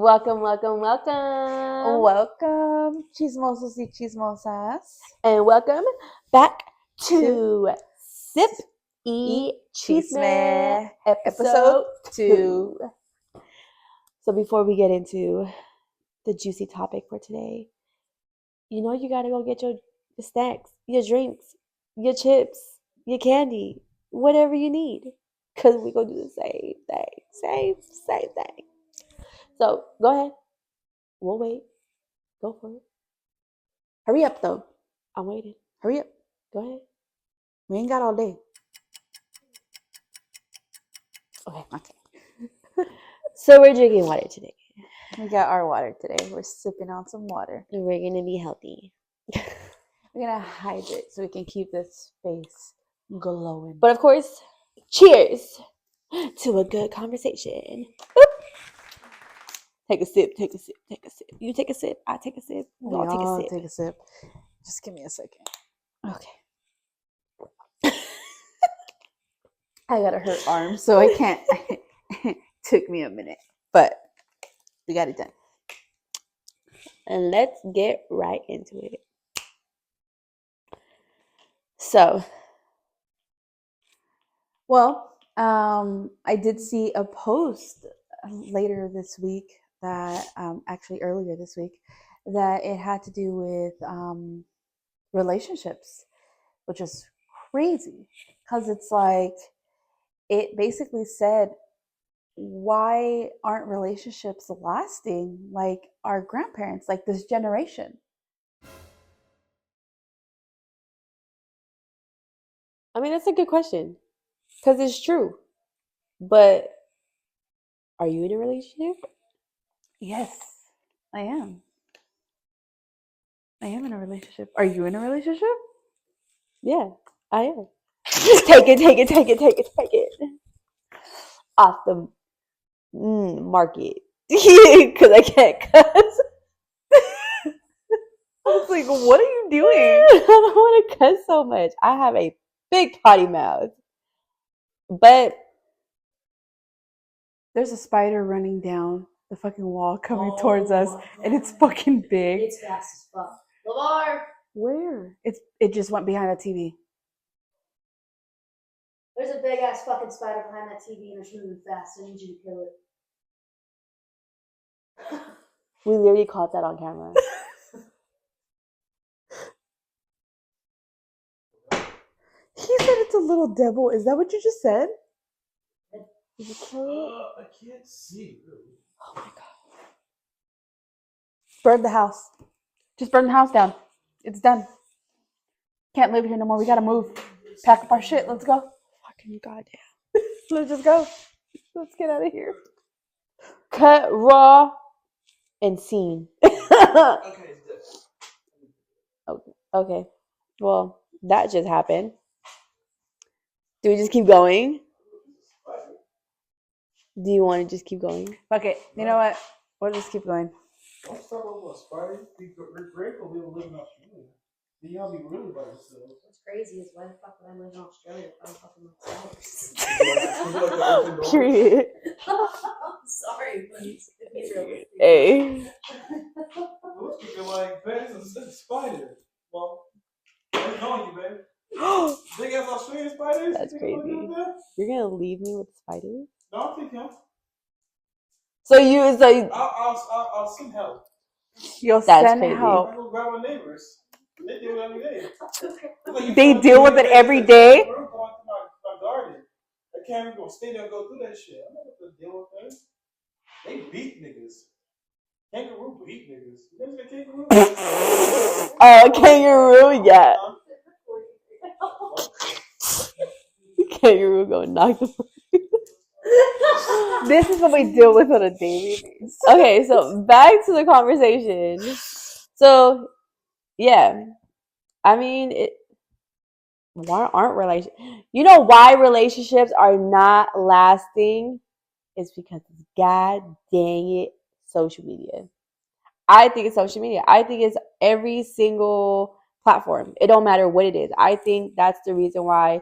Welcome, Chismosos y chismosas. and welcome back to SipYChisme episode 2. So before we get into the juicy topic for today, you know you gotta go get your snacks, your drinks, your chips, your candy, whatever you need, because we're gonna do the same thing. So go ahead. We'll wait. Go for it. Hurry up, though. I'm waiting. Hurry up. Go ahead. We ain't got all day. Okay. So we're drinking water today. We got our water today. We're sipping on some water. And we're going to be healthy. We're going to hydrate so we can keep this face glowing. But of course, cheers to a good conversation. Take a sip. You take a sip. I take a sip. We all take a sip. Just give me a second. Okay. I got a hurt arm, so I can't. It took me a minute, but we got it done. And let's get right into it. So, well, I did see a post later this week that actually earlier this week that it had to do with relationships, which is crazy because it's like it basically said, why aren't relationships lasting like our grandparents, like this generation? I mean, that's a good question because it's true. But are you in a relationship? Yes, I am. I am in a relationship. Are you in a relationship? Yeah, I am. Take it. Off the market. Because I can't cuss. I was like, what are you doing? I don't want to cuss so much. I have a big potty mouth. But there's a spider running down the fucking wall coming towards us, and it's fucking big. It's fast as fuck. Lamar! Where? It just went behind the TV. There's a big ass fucking spider behind that TV and it's moving fast. I need you to kill it. We literally caught that on camera. He said it's a little devil. Is that what you just said? Did you kill it? I can't see, really. Oh my god. Burn the house. Just burn the house down. It's done. Can't live here no more. We gotta move. Pack up our shit. Let's go. Fucking goddamn. Let's just go. Let's get out of here. Cut raw and scene. Okay. Well, that just happened. Do we just keep going? Do you want to just keep going? Fuck it. You know what? We'll just keep going. Don't start over a spider. Rick will be able to live in Australia. Then y'all be really by yourselves. What's crazy is why the fuck would I live in Australia if I'm fucking with spiders? Period. I'm sorry, but it's realistic. Hey. Most people like, man, it's a spider. Well, they're knowing you, baby. Big ass Australian spiders? That's crazy. You're gonna leave me with spiders? No, I'll take him. So I'll send help. You'll That's send crazy. help. I go grab my neighbors. They deal with it every day. They deal with it every day? We're going to my garden. I can't even go stay there and go through that shit. I'm not going to deal with that. They beat niggas. Kangaroo beat niggas. You never seen kangaroo? Kangaroo, yeah. Kangaroo gonna knock the. This is what we deal with on a daily basis. Okay, so back to the conversation. So, yeah, I mean, why aren't relationships? You know why relationships are not lasting? It's because it's god dang it social media. I think it's social media. I think it's every single platform. It don't matter what it is. I think that's the reason why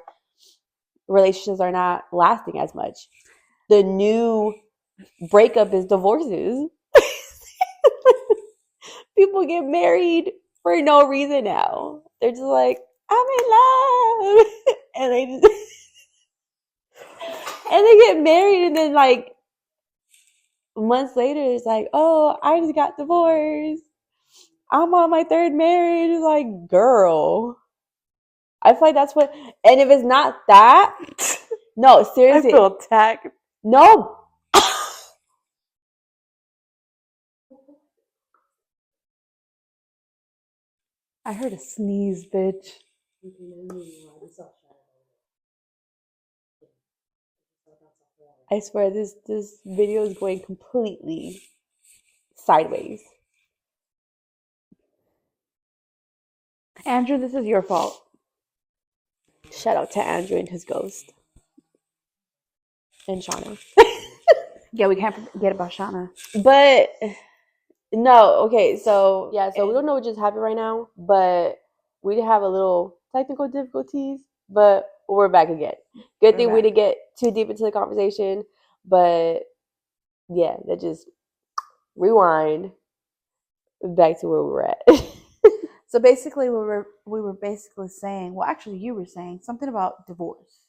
relationships are not lasting as much. The new breakup is divorces. People get married for no reason now. They're just like, I'm in love. And they just and they get married, and then like months later it's like, oh, I just got divorced. I'm on my third marriage. It's like, girl. I feel like that's what, and if it's not that, no, I seriously. feel attacked. No. I heard a sneeze, bitch. I swear this video is going completely sideways. Andrew, this is your fault. Shout out to Andrew and his ghost. And Shauna. Yeah, we can't forget about Shauna. But no, okay, so yeah, so we don't know what just happened right now, but we did have a little technical difficulties, but we're back again. Good thing we didn't get too deep into the conversation, but yeah, that just rewind back to where we were at. So basically, we were basically saying, well, actually, you were saying something about divorce.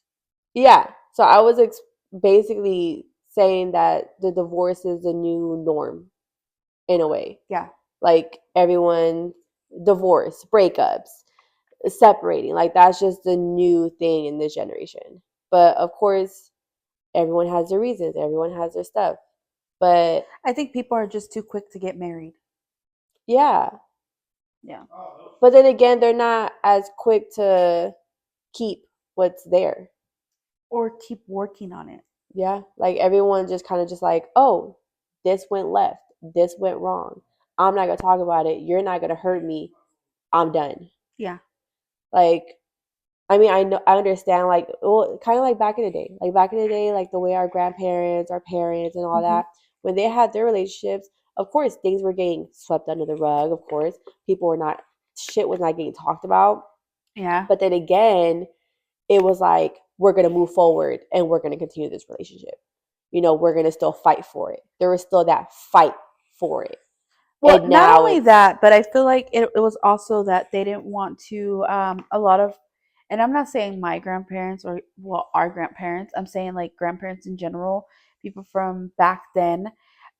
Yeah, so I was basically saying that the divorce is the new norm in a way. Yeah. Like everyone, divorce, breakups, separating, like that's just the new thing in this generation. But of course, everyone has their reasons, everyone has their stuff. But I think people are just too quick to get married. yeah. Yeah. But then again, they're not as quick to keep what's there. Or keep working on it. Yeah. Like everyone just kind of just like, oh, this went left. This went wrong. I'm not going to talk about it. You're not going to hurt me. I'm done. Yeah. Like, I mean, I understand, like, well, kind of like back in the day. Like, back in the day, like, the way our grandparents, our parents, and all that, when they had their relationships, of course, things were getting swept under the rug, of course. People were not, shit was not getting talked about. Yeah. But then again, it was like, we're going to move forward, and we're going to continue this relationship. You know, we're going to still fight for it. There was still that fight for it. Well, And not now only that, but I feel like it was also that they didn't want to, a lot of, and I'm not saying my grandparents or, well, our grandparents, I'm saying like grandparents in general, people from back then.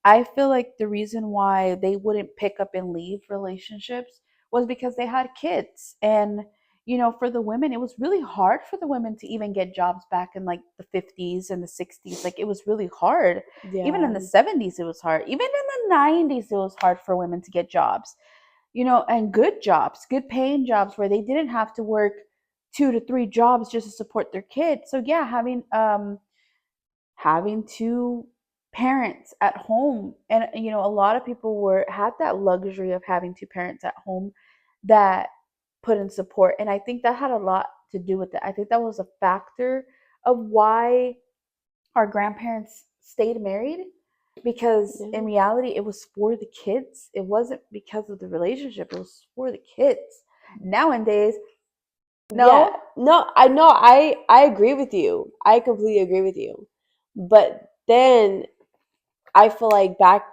I feel like the reason why they wouldn't pick up and leave relationships was because they had kids. And, you know, for the women, it was really hard for the women to even get jobs back in like the 50s and the 60s. Like, it was really hard. Even in the 70s, it was hard. Even in the 90s, it was hard for women to get jobs, you know, and good jobs, good paying jobs where they didn't have to work 2 to 3 jobs just to support their kids. So yeah, having 2 parents at home, and you know, a lot of people had that luxury of having 2 parents at home that put in support, and I think that had a lot to do with it. I think that was a factor of why our grandparents stayed married, because in reality it was for the kids. It wasn't because of the relationship, it was for the kids. Nowadays, no. Yeah. No, I know, I agree with you. I completely agree with you. But then I feel like back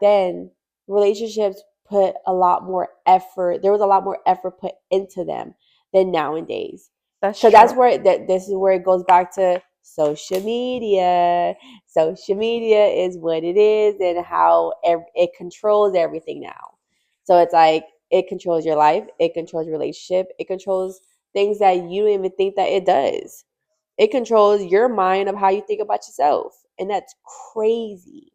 then relationships put a lot more effort. There was a lot more effort put into them than nowadays. That's So true. that's where this is where it goes back to social media. Social media is what it is, and how it controls everything now. So it's like it controls your life, it controls your relationship, it controls things that you don't even think that it does. It controls your mind of how you think about yourself, and that's crazy.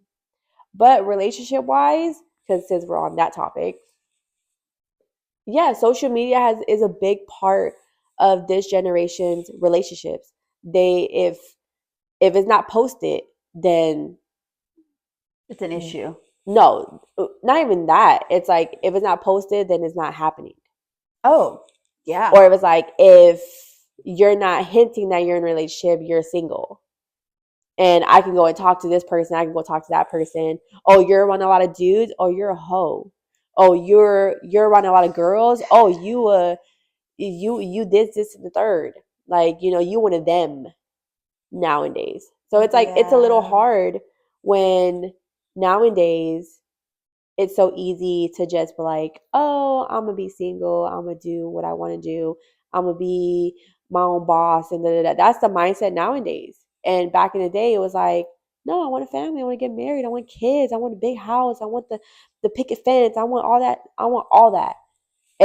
But relationship wise, because since we're on that topic, yeah, social media is a big part of this generation's relationships. They if it's not posted, then It's an issue. no, not even that. It's like if it's not posted, then it's not happening. Oh, yeah. Or it was like if you're not hinting that you're in a relationship, you're single. And I can go and talk to this person, I can go talk to that person. Oh, you're around a lot of dudes, oh, you're a hoe. Oh, you're around a lot of girls. Oh, you this and the third. Like, you know, you one of them nowadays. So it's like it's a little hard when nowadays it's so easy to just be like, oh, I'm gonna be single, I'm gonna do what I want to do, I'm gonna be my own boss, and that's the mindset nowadays. And back in the day, it was like, no, I want a family, I want to get married, I want kids, I want a big house, I want the picket fence, I want all that, I want all that,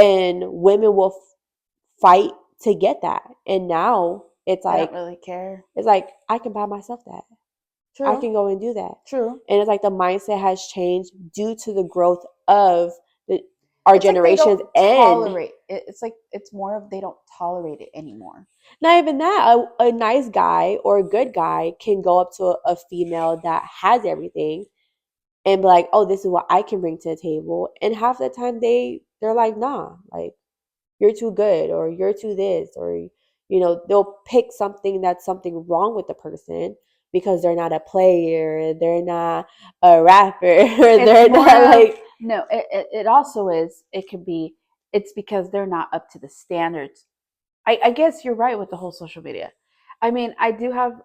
and women will fight to get that. And now it's I like, don't really care. it's like I can buy myself that. I True. can go and do that. True. And it's like the mindset has changed due to the growth of our It's like they generations, don't and tolerate it. It's like it's more of they don't tolerate it anymore. not even that. A nice guy or a good guy can go up to a female that has everything and be like, oh, this is what I can bring to the table. And half the time they're like, nah, like, you're too good, or you're too this, or, you know, they'll pick something that's something wrong with the person because they're not a player, they're not a rapper, or they're not like, no, it also is, it could be, it's because they're not up to the standards. I guess you're right with the whole social media. I mean, I do have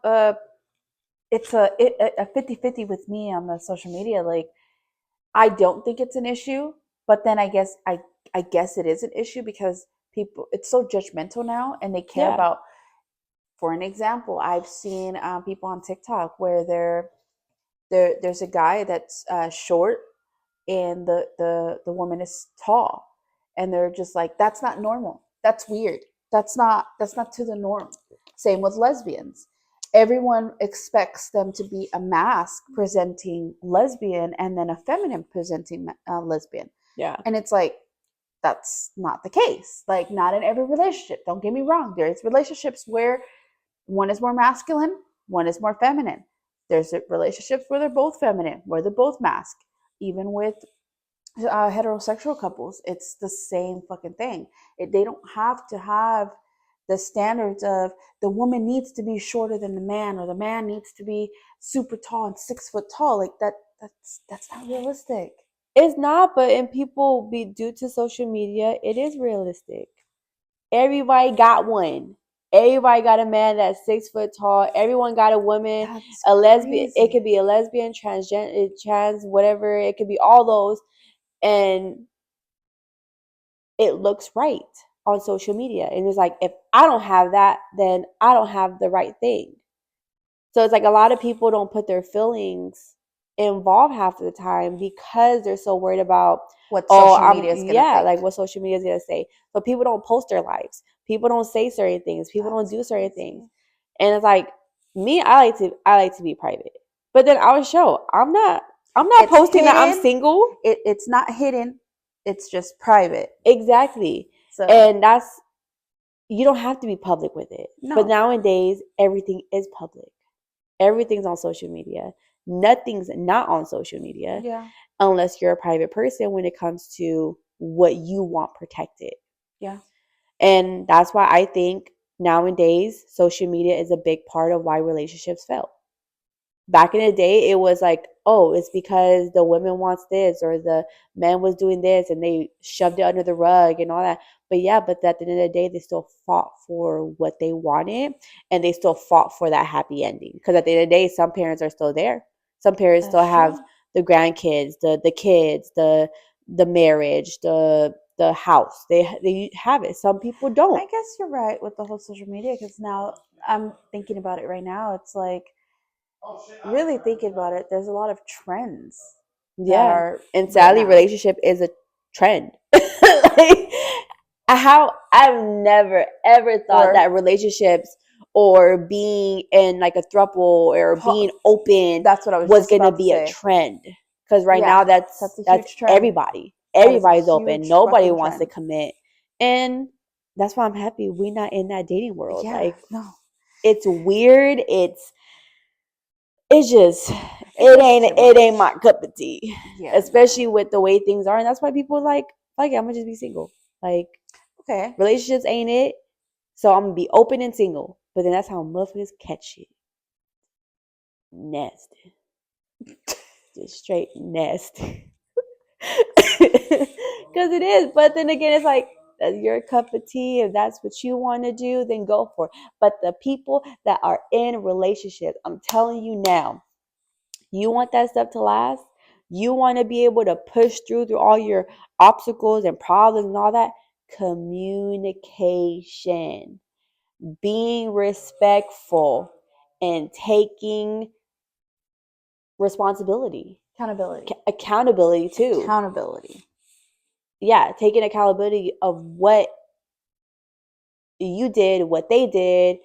it's a 50-50 with me on the social media. Like, I don't think it's an issue, but then I guess it is an issue because people, it's so judgmental now, and they care yeah, about. For an example, I've seen people on TikTok where there's a guy that's short, and the woman is tall, and they're just like, that's not normal, that's weird, that's not to the norm. Same with lesbians. Everyone expects them to be a mask presenting lesbian and then a feminine presenting lesbian, yeah, and it's like, that's not the case. Like, not in every relationship, don't get me wrong, there's relationships where one is more masculine, one is more feminine. There's relationships where they're both feminine, where they're both masc. Even with heterosexual couples, it's the same fucking thing. They don't have to have the standards of the woman needs to be shorter than the man, or the man needs to be super tall and 6 foot tall. Like that's not realistic. it's not. But in people, be due to social media, it is realistic. Everybody got one. Everybody got a man that's 6 foot tall. Everyone got a woman, That's a lesbian. crazy. It could be a lesbian, transgender, trans, whatever. It could be all those, and it looks right on social media. And it's like, if I don't have that, then I don't have the right thing. So it's like a lot of people don't put their feelings involved half of the time because they're so worried about, What oh, social media is gonna yeah, think. like what social media is gonna say. So people don't post their lives. People don't say certain things. People don't do certain things. And it's like, me, I like to be private. But then I would show I'm not It's posting that I'm hidden. single. It's not hidden. It's just private. Exactly. So And that's, you don't have to be public with it. No. But nowadays, everything is public. Everything's on social media. Nothing's not on social media yeah, unless you're a private person when it comes to what you want protected. yeah. And that's why I think nowadays social media is a big part of why relationships fail. Back in the day, it was like, oh, it's because the woman wants this, or the man was doing this, and they shoved it under the rug and all that. But yeah, but at the end of the day, they still fought for what they wanted, and they still fought for that happy ending. Because at the end of the day, some parents are still there. Some parents That's still have true. the grandkids, the kids, the marriage, the house. They have it. Some people don't. I guess you're right with the whole social media, because now I'm thinking about it right now. It's like, really thinking about it, there's a lot of trends that Yeah. are And right sadly, now. relationship is a trend. Like, how I've never ever thought Or- that relationships or being in like a throuple or being open That's what I was was just gonna about to be a say. trend. Because right Yeah, now that's that's a huge trend. everybody. That is a Everybody's open. huge Nobody fucking wants to trend. commit. And that's why I'm happy we're not in that dating world. Yeah, Like, no. it's weird. It's just It's it just too ain't my much. cup of tea. Yeah, Especially with the way things are. And that's why people like I'm gonna just be single. Like, okay. relationships ain't it. So I'm gonna be open and single. But then that's how motherfuckers catch it. Nasty. Just straight nasty. Because it is. But then again, it's like, that's your cup of tea. If that's what you want to do, then go for it. But the people that are in relationships, I'm telling you now, you want that stuff to last, you want to be able to push through all your obstacles and problems and all that, communication, being respectful, and taking responsibility, Accountability. accountability too. Accountability. Yeah, taking accountability of what you did, what they did.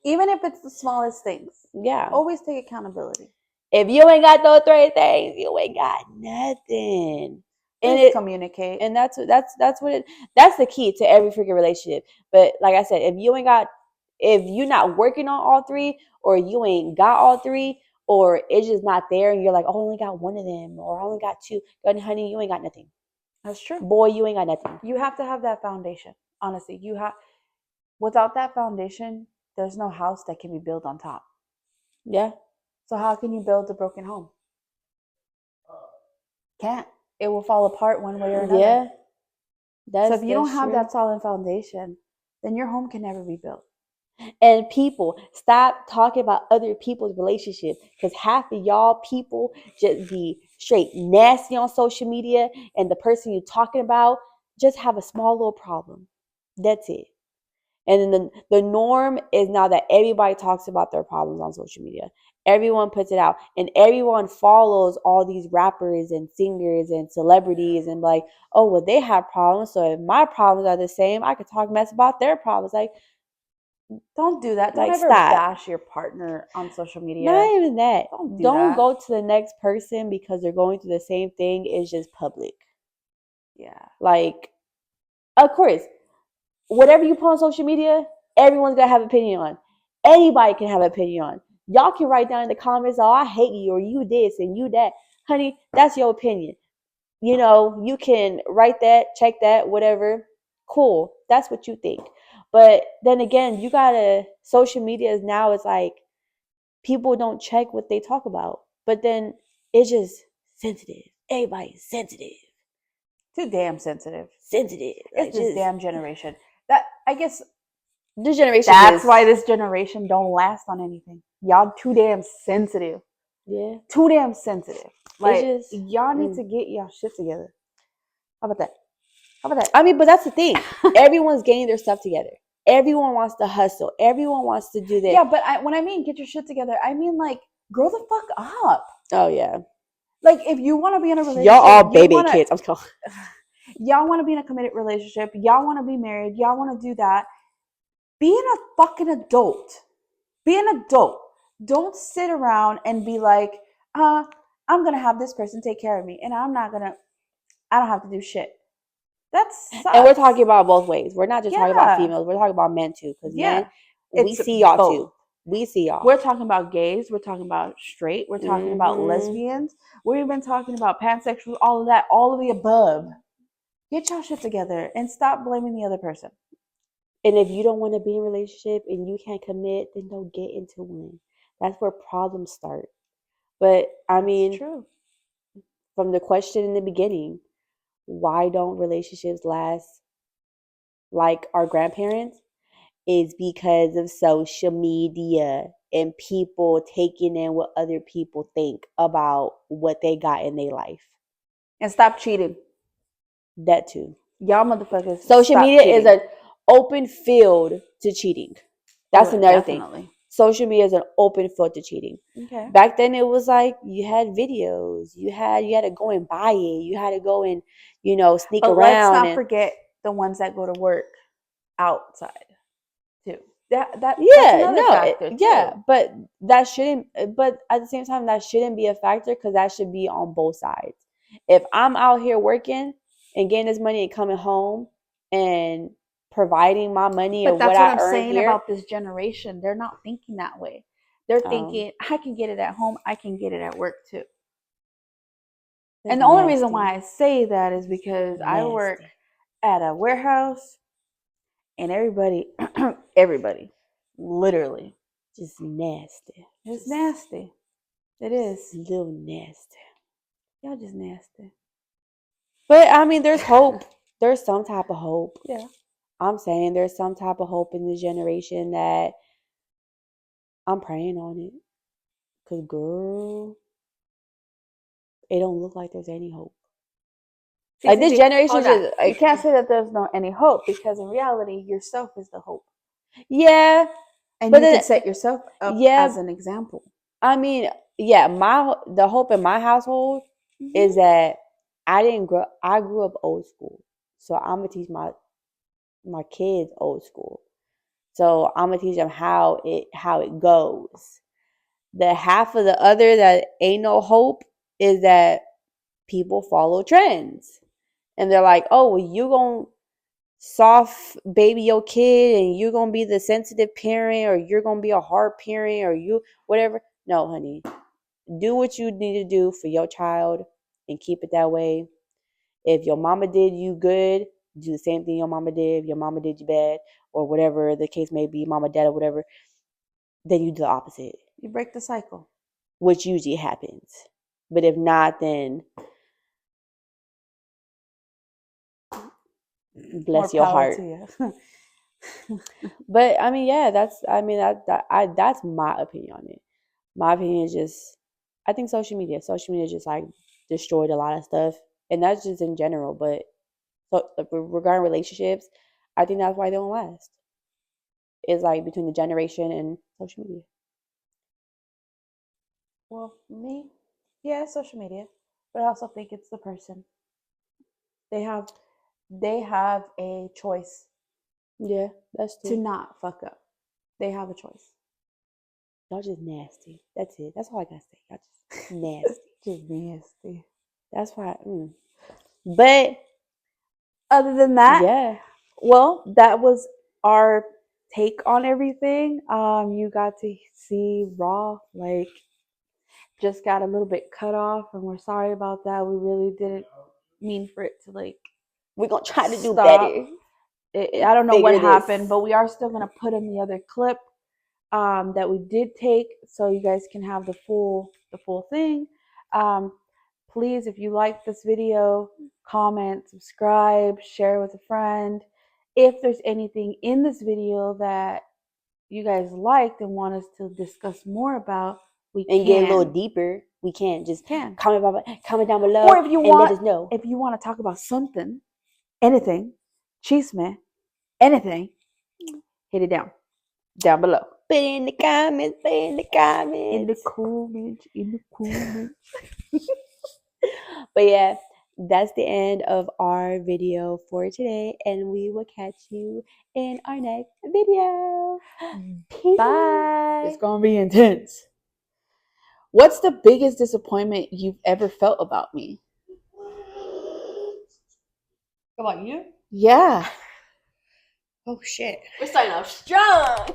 Even if it's the smallest things. Yeah. Always take accountability. If you ain't got those 3 things, you ain't got nothing. Please communicate. And that's what that's the key to every freaking relationship. But like I said, if you're not working on all 3, or you ain't got all 3, or it's just not there, and you're like, oh, I only got 1 of them, or I only got 2, honey, you ain't got nothing. That's true. Boy, you ain't got nothing. You have to have that foundation. Honestly, without that foundation, there's no house that can be built on top. Yeah. So how can you build a broken home? Can't. It will fall apart one way or another. Yeah. So if you don't have that solid foundation, then your home can never be built. And people, stop talking about other people's relationships, because half of y'all people just be straight nasty on social media, and the person you're talking about just have a small little problem. That's it. And then the norm is now that everybody talks about their problems on social media. Everyone puts it out, and everyone follows all these rappers and singers and celebrities, and like, oh, well, they have problems, so if my problems are the same, I could talk mess about their problems. Like, don't do that. Don't like, ever stop. bash your partner on social media. Not even that. Don't go to the next person because they're going through the same thing. It's just public. Yeah. Like, of course, whatever you put on social media, everyone's gonna have an opinion on. Anybody can have an opinion on. Y'all can write down in the comments, oh, I hate you, or you this and you that. Honey, that's your opinion. You know, you can write that, check that, whatever. Cool. That's what you think. But then again, social media is now, it's like, people don't check what they talk about. But then it's just sensitive. Everybody's sensitive. Too damn sensitive. Sensitive. It's this damn generation. That, I guess, this generation that's why this generation don't last on anything. Y'all too damn sensitive. Yeah. Too damn sensitive. Like, y'all need Mm. to get y'all shit together. How about that? How about that? I mean, but that's the thing. Everyone's getting their stuff together. Everyone wants to hustle. Everyone wants to do this. Yeah, but when I mean get your shit together, I mean like grow the fuck up. Oh yeah. Like if you want to be in a relationship, y'all all baby kids. I'm calling. Y'all want to be in a committed relationship. Y'all want to be married. Y'all want to do that. Be a fucking adult. Be an adult. Don't sit around and be like, I'm gonna have this person take care of me, and I don't have to do shit. That sucks. And we're talking about both ways. We're not just talking about females. We're talking about men too. Because men, we see y'all both. Too. We see y'all. We're talking about gays. We're talking about straight. We're talking about lesbians. We're even talking about pansexuals. All of that. All of the above. Get y'all shit together and stop blaming the other person. And if you don't want to be in a relationship and you can't commit, then don't get into one. That's where problems start. But I mean, it's true. From the question in the beginning, why don't relationships last like our grandparents? Is because of social media and people taking in what other people think about what they got in their life. And stop cheating. That too. Y'all motherfuckers. Social media is an open field to cheating. That's another thing. Social media is an open field to cheating. Okay. Back then it was like you had videos. You had to go and buy it. You had to go and, sneak around. Let's not forget the ones that go to work outside too. That's factor too. Yeah, but that shouldn't. But at the same time, that shouldn't be a factor because that should be on both sides. If I'm out here working and getting this money and coming home and providing my money and what I earn here, that's what I'm saying about this generation. They're not thinking that way. They're thinking, I can get it at home. I can get it at work too. And the only reason why I say that is because I work at a warehouse. And everybody, literally, just nasty. It's nasty. It is. A little nasty. Y'all just nasty. But, I mean, there's hope. There's some type of hope. Yeah. I'm saying there's some type of hope in this generation that I'm praying on it. Because, girl, it don't look like there's any hope. See, Like, this generation hold just, on. like, You can't say that there's no any hope, because in reality, yourself is the hope, yeah, and but you then, can set yourself up yeah, as an example. I mean, yeah, the hope in my household is that I grew up old school. So I'm gonna teach my kids old school. So I'm gonna teach them how it goes. The half of the other that ain't no hope is that people follow trends. And they're like, oh, well, you gonna soft baby your kid, and you're gonna be the sensitive parent, or you're gonna be a hard parent, or you whatever. No, honey. Do what you need to do for your child and keep it that way. If your mama did you good, do the same thing your mama did. If your mama did you bad, or whatever the case may be, mama, dad, or whatever, then you do the opposite, You break the cycle. which usually happens. But if not, then bless your heart. To you. But I mean, yeah, that's my opinion on it. My opinion is just, I think social media just like destroyed a lot of stuff, and that's just in general. But so regarding relationships, I think that's why they don't last. It's like between the generation and social media. Well, me, yeah, social media, but I also think it's the person. They have a choice Yeah, that's to true. not fuck up. They have a choice. Y'all just nasty. That's it. That's all I gotta say. Y'all just nasty. Just nasty. That's why. But Other than that, yeah, well, that was our take on everything. You got to see Raw, like, just got a little bit cut off, and we're sorry about that. We really didn't mean for it to, like, we're gonna try to do stop. better. I don't know what Figure this. happened, but we are still gonna put in the other clip that we did take, so you guys can have the full thing. Please, if you like this video, comment, subscribe, share with a friend. If there's anything in this video that you guys liked and want us to discuss more about, we can get a little deeper. We can just comment down below, or if you want, let us know. if you want to talk about something, anything, Chisme, anything, hit it down below. Put it in the comments. In the comments. But yeah, that's the end of our video for today, and we will catch you in our next video. Peace. Bye. It's gonna be intense. What's the biggest disappointment you've ever felt about me? About you? Yeah. Oh shit. We're starting off strong.